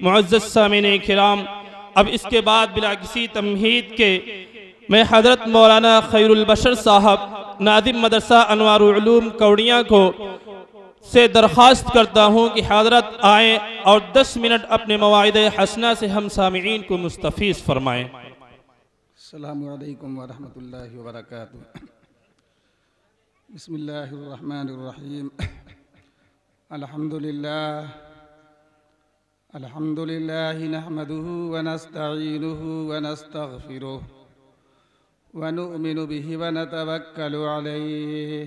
मुअज़्ज़ज़ सामिने किराम, अब इसके बाद बिला किसी तमहीद के मैं हज़रत मौलाना खैरुल बशर साहब नादिम मदरसा अनवारुल उलूम कौड़ियाँ को से दरख्वास्त करता हूँ कि हज़रत आएँ और 10 मिनट अपने मवाइदे हसना से हम सामिईन को मुस्तफ़ीज़ फरमाएँ। अस्सलामु अलैकुम व रहमतुल्लाहि व बरकातुहू। बिस्मिल्लाहिर्रहमानिर्रहीम। अल्हम्दुलिल्लाहि नहमदुहु व नस्तईनुहु व नस्तगफिरुह व नुअमिनु बिहि व नतवक्कलु अलैहि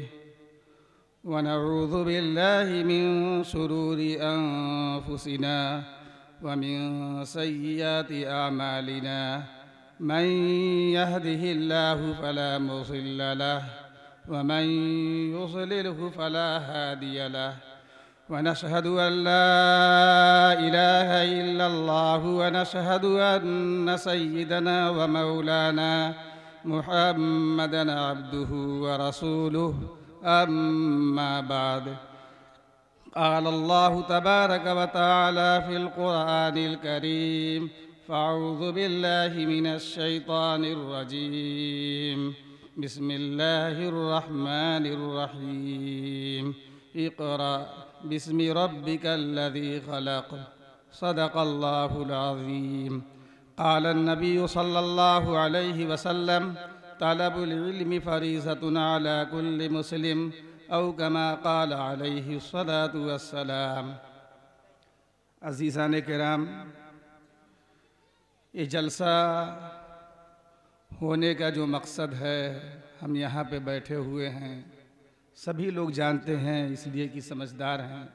व नऊज़ु बिल्लाहि मिन शुरूरि अनफुसिना व मिन सय्यिआति अमालिना। मन यहदिहिल्लाहु फला मुज़िल्ल लहु व मन युज़लिलहु फला हादिय लहु व नशहदु अन ला इलाहा इल्लल्लाहु व नशहदु अन्न सय्यिदना व मौलाना मुहम्मदन अब्दुहु व रसूलुहु अम्मा बाद। क़ाल अल्लाहु तबारक व तआला फ़िल क़ुरआनिल करीम फ़अऊज़ु बिल्लाहि मिनश शैतानिर रजीम। बिस्मिल्लाहिर रहमानिर रहीम। इक़रा बिस्मि रब्बिकल्लज़ी ख़लक़। सदक़ल्लाहुल अज़ीम। क़ाल अन्नबिय्यु सल्लल्लाहु अलैहि वसल्लम तलबुल इल्मि फ़रीज़तुन अला कुल्लि मुस्लिम औ कमा क़ाल अलैहि अस्सलातु वस्सलाम। अज़ीज़ान किराम, ये जलसा होने का जो मकसद है, हम यहाँ पे बैठे हुए हैं, सभी लोग जानते हैं, इसलिए कि समझदार हैं।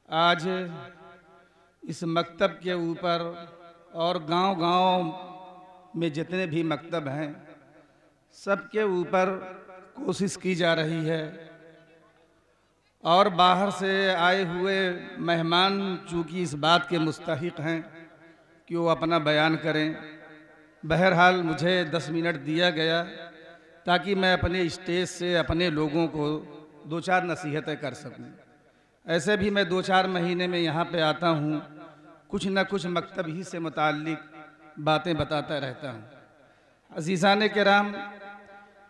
आज इस मकतब के ऊपर और गांव-गांव में जितने भी मकतब हैं, सबके ऊपर कोशिश की जा रही है और बाहर से आए हुए मेहमान चूँकि इस बात के मुस्तहिक हैं कि वो अपना बयान करें। बहरहाल मुझे 10 मिनट दिया गया ताकि मैं अपने स्टेज से अपने लोगों को 2-4 नसीहतें कर सकूं। ऐसे भी मैं 2-4 महीने में यहाँ पे आता हूँ, कुछ न कुछ मकतब ही से मुताल्लिक बातें बताता रहता हूँ। अज़ीज़ान किराम,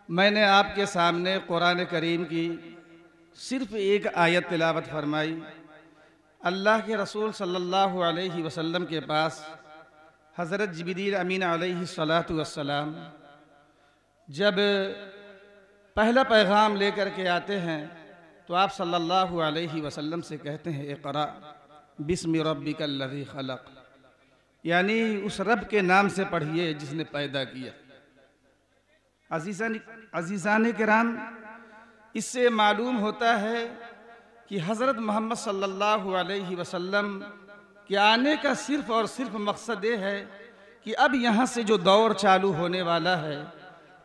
मैंने आपके सामने कुरान करीम की सिर्फ़ एक आयत तिलावत फरमाई। अल्लाह के रसूल सल्लल्लाहु अलैहि वसल्लम के पास हज़रत जिब्रील अमीन अलैहिस्सलातु वस्सलाम जब पहला पैगाम लेकर के आते हैं तो आप सल्लल्लाहु अलैहि वसल्लम से कहते हैं, इक़रा बिस्मि रब्बिकल्लज़ी ख़लक़, यानी उस रब के नाम से पढ़िए जिसने पैदा किया। अज़ीज़ान किराम, इससे मालूम होता है कि हज़रत मोहम्मद सल्लल्लाहु अलैहि वसल्लम के आने का सिर्फ़ और सिर्फ मकसद ये है कि अब यहाँ से जो दौर चालू होने वाला है,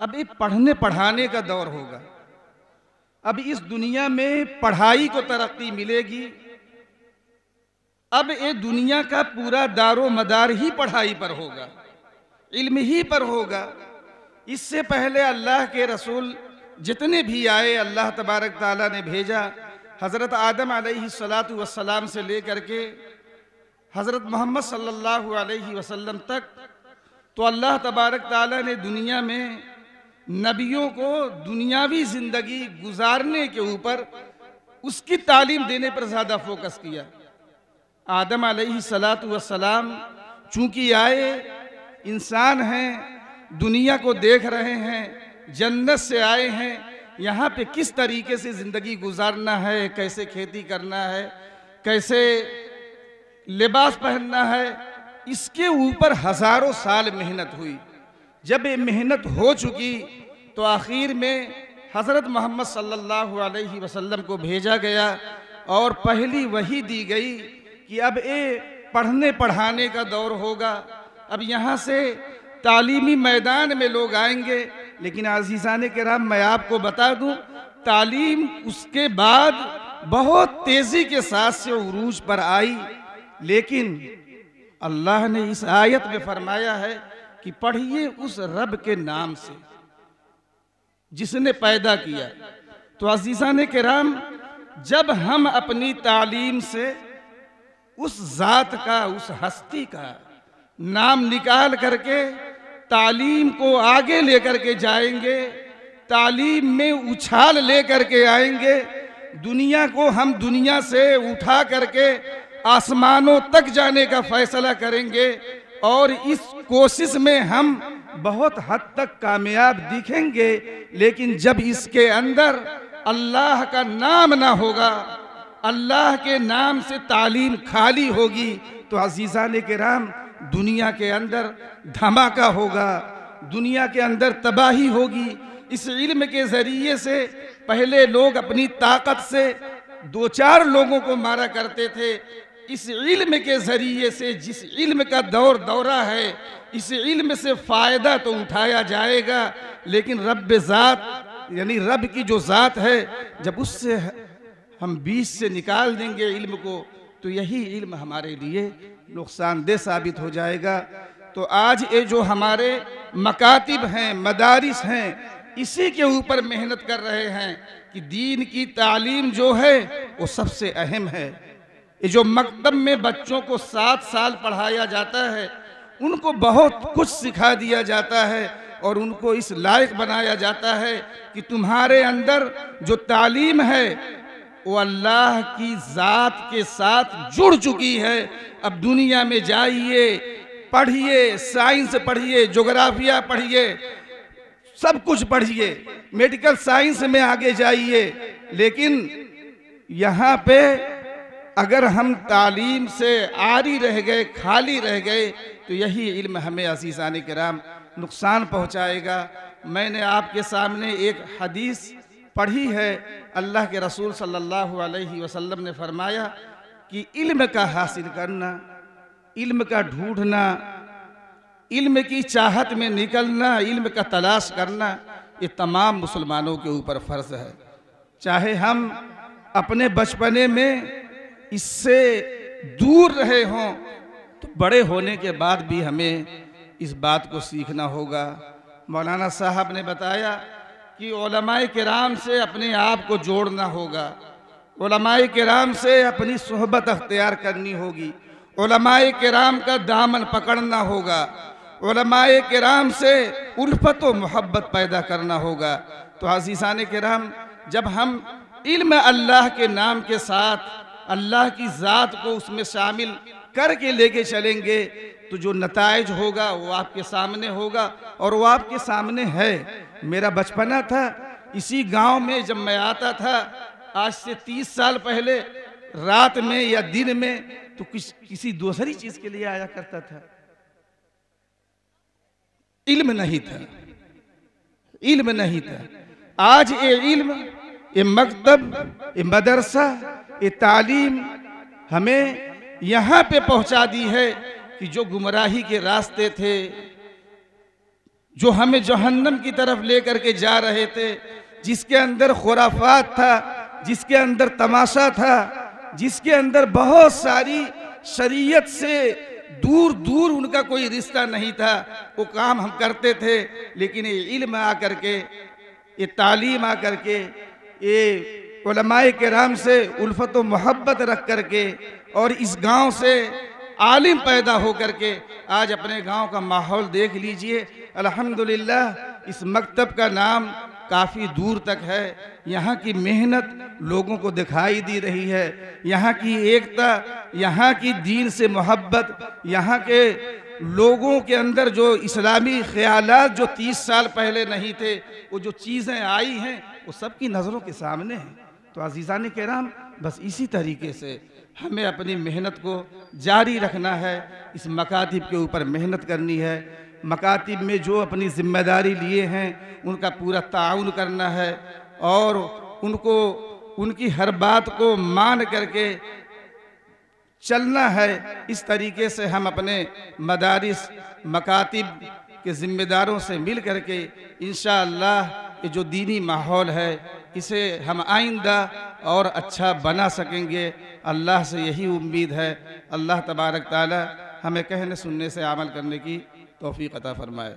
अब ये पढ़ने पढ़ाने का दौर होगा। अब इस दुनिया में पढ़ाई को तरक्की मिलेगी। अब ये दुनिया का पूरा दारो मदार ही पढ़ाई पर होगा, इल्म ही पर होगा। इससे पहले अल्लाह के रसूल जितने भी आए, अल्लाह तबारक ताला ने भेजा, हज़रत आदम अलैहिस्सलातु वस्सलाम से लेकर के हज़रत मोहम्मद सल्लल्लाहु अलैहि वसल्लम तक, तो अल्लाह तबारक ताला ने दुनिया में नबियों को दुनियावी ज़िंदगी गुजारने के ऊपर उसकी तालीम देने पर ज़्यादा फोकस किया। आदम अलैहिस्सलातु वस्सलाम चूँकि आए, इंसान हैं, दुनिया को देख रहे हैं, जन्नत से आए हैं, यहाँ पे किस तरीके से ज़िंदगी गुजारना है, कैसे खेती करना है, कैसे लिबास पहनना है, इसके ऊपर हज़ारों साल मेहनत हुई। जब ये मेहनत हो चुकी तो आखिर में हज़रत मोहम्मद सल्लल्लाहु अलैहि वसल्लम को भेजा गया और पहली वही दी गई कि अब ये पढ़ने पढ़ाने का दौर होगा। अब यहाँ से तालीमी मैदान में लोग आएंगे। लेकिन अज़ीज़ान किराम, मैं आपको बता दूं, तालीम उसके बाद बहुत तेज़ी के साथ से उरूज पर आई। लेकिन अल्लाह ने इस आयत में फरमाया है कि पढ़िए उस रब के नाम से जिसने पैदा किया। तो अज़ीज़ान किराम, जब हम अपनी तालीम से उस ज़ात का, उस हस्ती का नाम निकाल करके तालीम को आगे लेकर के जाएंगे, तालीम में उछाल लेकर के आएंगे। दुनिया को हम दुनिया से उठा करके आसमानों तक जाने का फैसला करेंगे और इस कोशिश में हम बहुत हद तक कामयाब दिखेंगे। लेकिन जब इसके अंदर अल्लाह का नाम ना होगा, अल्लाह के नाम से तालीम खाली होगी, तो अजीज़ान किराम दुनिया के अंदर धमाका होगा, दुनिया के अंदर तबाही होगी। इस इल्म के ज़रिए से पहले लोग अपनी ताकत से 2-4 लोगों को मारा करते थे। इस इल्म के ज़रिए से, जिस इल्म का दौरा है, इस इल्म से फ़ायदा तो उठाया जाएगा, लेकिन रब ज़ात यानी रब की जो ज़ात है, जब उससे हम बीच से निकाल देंगे इल्म को, तो यही इल्म हमारे लिए नुकसानदेह साबित हो जाएगा। तो आज ये जो हमारे मकातिब हैं, मदारिस हैं, इसी के ऊपर मेहनत कर रहे हैं कि दीन की तालीम जो है वो सबसे अहम है। ये जो मकतब में बच्चों को 7 साल पढ़ाया जाता है, उनको बहुत कुछ सिखा दिया जाता है और उनको इस लायक बनाया जाता है कि तुम्हारे अंदर जो तालीम है वो अल्लाह की ज़ात के साथ जुड़ चुकी है। अब दुनिया में जाइए, पढ़िए, साइंस पढ़िए, ज्योग्राफिया पढ़िए, सब कुछ पढ़िए, मेडिकल साइंस में आगे जाइए, लेकिन यहाँ पे अगर हम तालीम से आरी रह गए, खाली रह गए, तो यही इल्म हमें अज़ीज़ान किराम नुकसान पहुँचाएगा। मैंने आपके सामने एक हदीस पढ़ी है। अल्लाह के रसूल सल्लल्लाहु अलैहि वसल्लम ने फरमाया कि इल्म का हासिल करना, इल्म का ढूंढना, इल्म की चाहत में निकलना, इल्म का तलाश करना, ये तमाम मुसलमानों के ऊपर फ़र्ज़ है। चाहे हम अपने बचपने में इससे दूर रहे हों, तो बड़े होने के बाद भी हमें इस बात को सीखना होगा। मौलाना साहब ने बताया कि उलमाए किराम से अपने आप को जोड़ना होगा, उलमाए किराम से अपनी सोहबत अख्तियार करनी होगी, उलमाए किराम का दामन पकड़ना होगा, उलमाए किराम से उल्फत व मोहब्बत पैदा करना होगा। तो अज़ीज़ान किराम, जब हम इल्म अल्लाह के नाम के साथ अल्लाह की ज़ात को उसमें शामिल करके लेके चलेंगे, तो जो नताइज होगा वो आपके सामने होगा और वो आपके सामने है। मेरा बचपना था इसी गांव में, जब मैं आता था आज से 30 साल पहले, रात में या दिन में, तो किसी दूसरी चीज़ के लिए आया करता था, इल्म नहीं था, इल्म नहीं था। आज ये इल्म, ये मकतब, ये मदरसा, ये तालीम हमें यहाँ पे पहुँचा दी है कि जो गुमराही के रास्ते थे, जो हमें जहन्नम की तरफ लेकर के जा रहे थे, जिसके अंदर खुराफात था, जिसके अंदर तमाशा था, जिसके अंदर बहुत सारी शरीयत से दूर दूर उनका कोई रिश्ता नहीं था, वो काम हम करते थे। लेकिन ये इल्म आकर के, ये तालीम आकर के, ये उलमाए किराम से उल्फत व मोहब्बत रख करके और इस गांव से आलिम पैदा हो करके आज अपने गांव का माहौल देख लीजिए। अल्हम्दुलिल्लाह इस मकतब का नाम काफ़ी दूर तक है। यहाँ की मेहनत लोगों को दिखाई दे रही है, यहाँ की एकता, यहाँ की दीन से मोहब्बत, यहाँ के लोगों के अंदर जो इस्लामी ख्यालात जो 30 साल पहले नहीं थे, वो जो चीज़ें आई हैं वो सबकी नज़रों के सामने हैं। तो अज़ीज़ान किराम, बस इसी तरीके से हमें अपनी मेहनत को जारी रखना है, इस मकातिब के ऊपर मेहनत करनी है। मकातिब में जो अपनी ज़िम्मेदारी लिए हैं उनका पूरा ताउन करना है और उनको उनकी हर बात को मान करके चलना है। इस तरीके से हम अपने मदारिस, मकातिब के ज़िम्मेदारों से मिल करके इंशाअल्लाह ये जो दीनी माहौल है इसे हम आइंदा और अच्छा बना सकेंगे। अल्लाह से यही उम्मीद है। अल्लाह तबारक ताला हमें कहने सुनने से अमल करने की तौफीक अता फरमाए।